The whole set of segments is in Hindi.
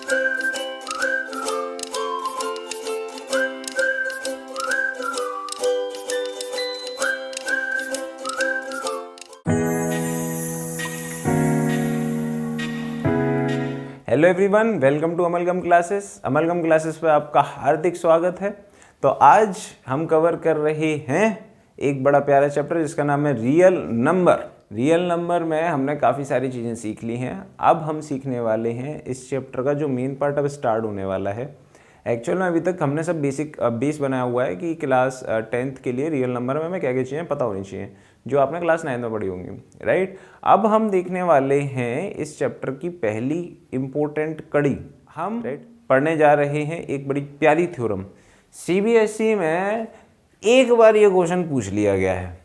Hello everyone, welcome to Amalgam classes. Amalgam classes पे आपका हार्दिक स्वागत है। तो आज हम कवर कर रहे हैं एक बड़ा प्यारा चैप्टर जिसका नाम है रियल नंबर। रियल नंबर में हमने काफ़ी सारी चीज़ें सीख ली हैं। अब हम सीखने वाले हैं इस चैप्टर का जो मेन पार्ट अब स्टार्ट होने वाला है। एक्चुअल में अभी तक हमने सब बेस बनाया हुआ है कि क्लास 10th के लिए रियल नंबर में हमें क्या क्या चीज़ें पता होनी चाहिए जो आपने क्लास 9 में पढ़ी होंगी, राइट। अब हम देखने वाले हैं इस चैप्टर की पहली इम्पोर्टेंट कड़ी। हम पढ़ने जा रहे हैं एक बड़ी प्यारी थ्योरम। सीबीएसई में एक बार ये क्वेश्चन पूछ लिया गया है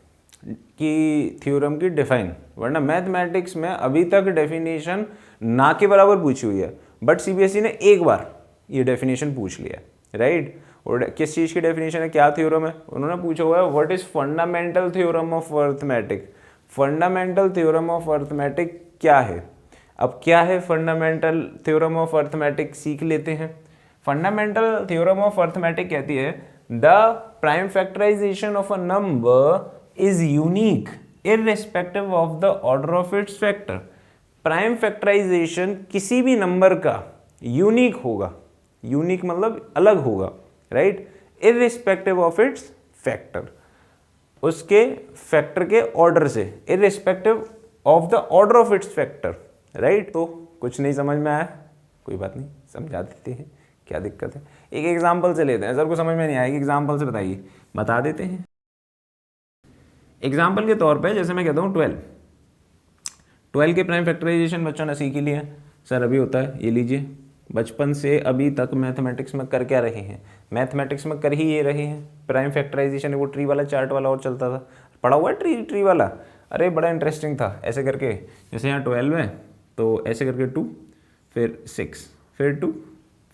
कि थ्योरम की डिफाइन, वरना मैथमेटिक्स में अभी तक डेफिनेशन ना के बराबर पूछी हुई है, बट सीबीएसई ने एक बार ये डेफिनेशन पूछ लिया, राइट। और किस चीज़ की डेफिनेशन है, क्या थ्योरम है, उन्होंने पूछा हुआ है what is fundamental theorem of arithmetic. Fundamental theorem of arithmetic क्या है। अब क्या है फंडामेंटल थ्योरम ऑफ अर्थमेटिक, सीख लेते हैं। फंडामेंटल थ्योरम ऑफ अर्थमेटिक कहती है the prime factorization of a number is unique irrespective of the order of its factor. Prime factorization किसी भी नंबर का यूनिक होगा, यूनिक मतलब अलग होगा, right, irrespective of its factor, उसके फैक्टर के ऑर्डर से, irrespective of the order of its factor, right. तो कुछ नहीं समझ में आया, कोई बात नहीं, समझा देते हैं, क्या दिक्कत है। एक एग्जाम्पल से लेते हैं, सर को समझ में नहीं आएगी, एग्जाम्पल से बताइए, बता देते हैं। एग्जाम्पल के तौर पे जैसे मैं कहता हूँ 12 के प्राइम फैक्टराइजेशन बच्चों ने सीख ही लिया। सर अभी होता है, ये लीजिए, बचपन से अभी तक मैथमेटिक्स में कर क्या रहे हैं, मैथमेटिक्स में कर ही ये रहे हैं प्राइम फैक्टराइजेशन। वो ट्री वाला चार्ट वाला और चलता था, पढ़ा हुआ है ट्री वाला, अरे बड़ा इंटरेस्टिंग था। ऐसे करके जैसे यहाँ 12 है तो ऐसे करके 2 फिर 6 फिर 2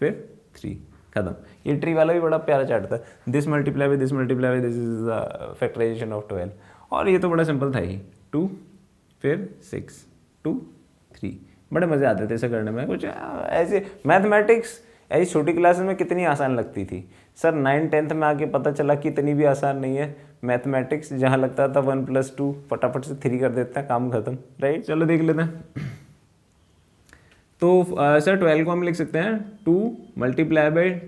फिर 3 खत्म। ये ट्री वाला भी बड़ा प्यारा चार्ट था, this multiply with this multiply with this is the factorization of 12। और ये तो बड़ा सिंपल था ही, 2 फिर 6 2 3, बड़े मज़े आते थे ऐसे करने में। कुछ ऐसे मैथमेटिक्स ऐसी छोटी क्लासेस में कितनी आसान लगती थी। सर 9th-10th में आके पता चला कि इतनी भी आसान नहीं है मैथमेटिक्स। जहाँ लगता था 1 + 2 फटाफट से 3 कर देते हैं, काम खत्म, राइट। चलो देख लेते हैं। तो सर 12 को हम लिख सकते हैं 2 ×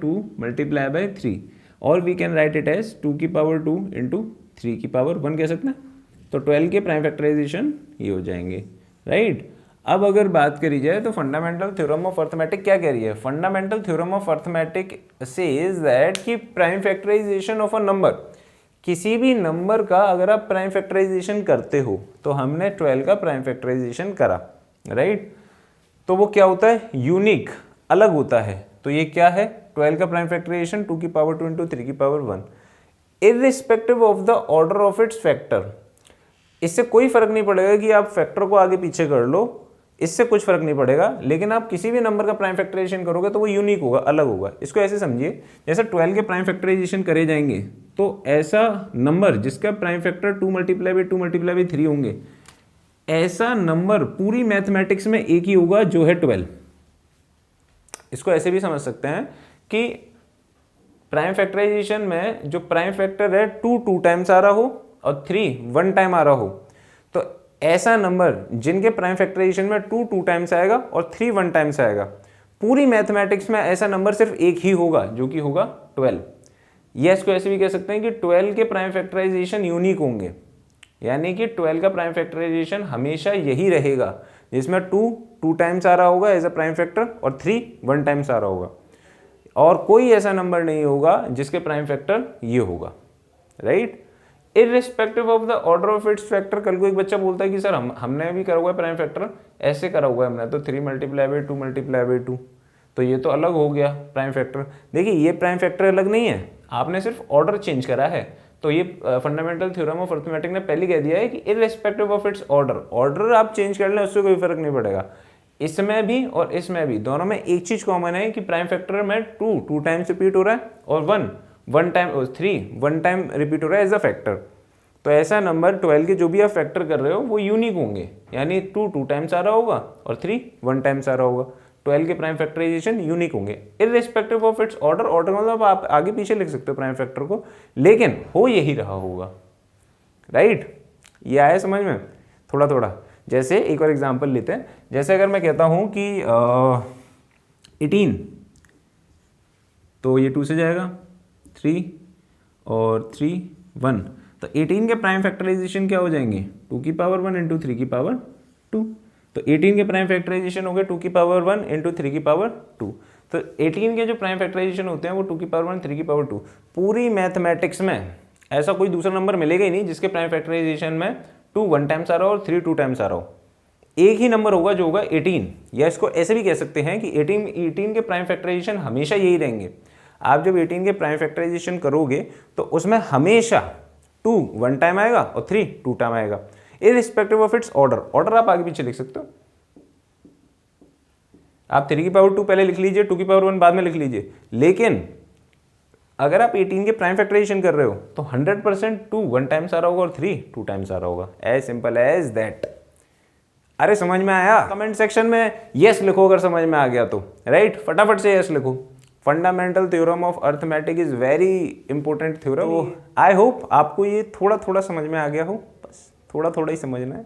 2 × 3, और we can write it as 2 की पावर 2 × 3 की पावर 1 कह सकते हैं। तो 12 के प्राइम फैक्टराइजेशन ये हो जाएंगे, राइट। अब अगर बात करी जाए तो फंडामेंटल थ्योरम ऑफ अर्थमेटिक क्या कह रही है। Fundamental theorem of arithmetic says that कि prime factorization of a number, किसी भी नंबर का अगर आप प्राइम फैक्टराइजेशन करते हो, तो हमने 12 का प्राइम फैक्टराइजेशन करा, राइट, तो वो क्या होता है, यूनिक, अलग होता है। तो ये क्या है, 12 का प्राइम फैक्टराइजेशन 2 की पावर 2 × 3 की power 1, irrespective of the order of its factor. इससे कोई फर्क नहीं पड़ेगा कि आप फैक्टर को आगे पीछे कर लो, इससे कुछ फर्क नहीं पड़ेगा, लेकिन आप किसी भी नंबर का प्राइम फैक्टराइजेशन करोगे तो वो यूनिक होगा, अलग होगा। इसको ऐसे समझिए, जैसे 12 के प्राइम फैक्टराइजेशन करे जाएंगे तो ऐसा नंबर जिसका प्राइम फैक्टर 2 × 2 × 3 होंगे, ऐसा नंबर पूरी मैथमेटिक्स में एक ही होगा जो है 12। इसको ऐसे भी समझ सकते हैं कि प्राइम फैक्टराइजेशन में जो प्राइम फैक्टर है 2 टाइम्स आ रहा हो और 3 1 टाइम आ रहा हो, तो ऐसा नंबर जिनके प्राइम फैक्टराइजेशन में 2 टाइम्स आएगा और 3 1 टाइम्स आएगा, पूरी मैथमेटिक्स में ऐसा नंबर सिर्फ एक ही होगा जो कि होगा 12। या इसको ऐसे भी कह सकते हैं कि 12 के प्राइम फैक्टराइजेशन यूनिक होंगे, यानी कि 12 का प्राइम फैक्टराइजेशन हमेशा यही रहेगा जिसमें 2 टाइम्स आ रहा होगा एज अ प्राइम फैक्टर और 3 1 टाइम्स आ रहा होगा, और कोई ऐसा नंबर नहीं होगा जिसके प्राइम फैक्टर ये होगा, right. Irrespective of the order of its factor. कल को एक बच्चा बोलता है कि सर हमने भी करा हुआ है प्राइम फैक्टर, ऐसे करा हुआ है हमने तो 3 × 2 × 2, तो ये तो अलग हो गया प्राइम फैक्टर। देखिए ये प्राइम फैक्टर अलग नहीं है, आपने सिर्फ ऑर्डर चेंज करा है। तो ये फंडामेंटल थ्योरम ऑफ अर्थमेटिक ने पहले कह दिया है कि इररिस्पेक्टिव ऑफ इट्स ऑर्डर आप चेंज कर लें उससे कोई फर्क नहीं पड़ेगा। इसमें भी और इसमें भी, दोनों में एक चीज कॉमन है कि प्राइम फैक्टर में 2 टाइम्स रिपीट हो रहा है और 1 टाइम, 3 1 टाइम रिपीट हो रहा है एज अ फैक्टर। तो ऐसा नंबर 12 के जो भी आप फैक्टर कर रहे हो वो यूनिक होंगे, यानी 2 टाइम्स आ रहा होगा और 3 1 टाइम्स आ रहा होगा। 12 के प्राइम फैक्टराइजेशन यूनिक होंगे irrespective of its order. Order मतलब आप आगे पीछे लिख सकते हो प्राइम फैक्टर को, लेकिन हो यही रहा होगा, राइट। ये आया समझ में थोड़ा थोड़ा। जैसे एक और एग्जांपल लेते हैं, जैसे अगर मैं कहता हूं कि 18, तो ये 2 से जाएगा, 3 और 3 1, तो 18 के प्राइम फैक्टराइजेशन क्या हो जाएंगे, 2 की पावर 1 इंटू 3 की पावर 2। तो 18 के प्राइम फैक्टराइजेशन हो गए 2 की पावर 1 इंटू 3 की पावर 2। तो 18 के जो प्राइम फैक्टराइजेशन होते हैं वो 2 की पावर 1 3 की पावर 2। पूरी मैथमेटिक्स में ऐसा कोई दूसरा नंबर मिलेगा ही नहीं जिसके प्राइम फैक्टराइजेशन में 2 1 टाइम्स आ रहा हो और 3 2 टाइम्स आ रहा हो। एक ही नंबर होगा जो होगा 18, या इसको ऐसे भी कह सकते हैं कि 18 के प्राइम फैक्टराइजेशन हमेशा यही रहेंगे। आप जब 18 के प्राइम फैक्टराइजेशन करोगे तो उसमें हमेशा 2 1 टाइम आएगा और 3 2 टाइम आएगा, irrespective of its order. Order आप आगे पीछे लिख सकते हो। आप 3 की पावर 2 पहले लिख लीजिए, 2 की पावर 1 बाद में लिख लीजिए, लेकिन अगर आप 18 के प्राइम फैक्टराइजेशन कर रहे हो तो 100% 2 1 टाइम्स आ रहा होगा और 3 2 टाइम्स आ रहा होगा, एज सिंपल एज दैट। अरे समझ में आया? कमेंट सेक्शन में यस लिखो अगर समझ में आ गया तो, राइट। फटाफट से यस लिखो। Fundamental theorem of arithmetic is very important theorem. I hope आपको ये थोड़ा थोड़ा समझ में आ गया हो, बस थोड़ा थोड़ा ही समझना है,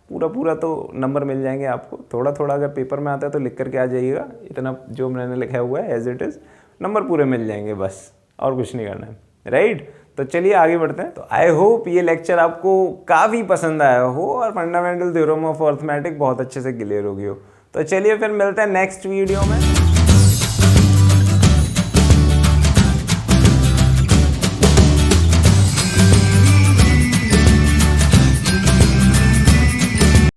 पूरा पूरा तो नंबर मिल जाएंगे आपको। थोड़ा थोड़ा अगर पेपर में आता है तो लिख करके आ जाइएगा, इतना जो मैंने लिखा हुआ है एज इट इज़, नंबर पूरे मिल जाएंगे बस, और कुछ नहीं करना है, राइट। तो चलिए आगे बढ़ते हैं। तो आई होप ये लेक्चर आपको काफ़ी पसंद आया हो और फंडामेंटल थ्योरम ऑफ अर्थमेटिक बहुत अच्छे से क्लियर हो गई हो। तो चलिए फिर मिलते हैं नेक्स्ट वीडियो में।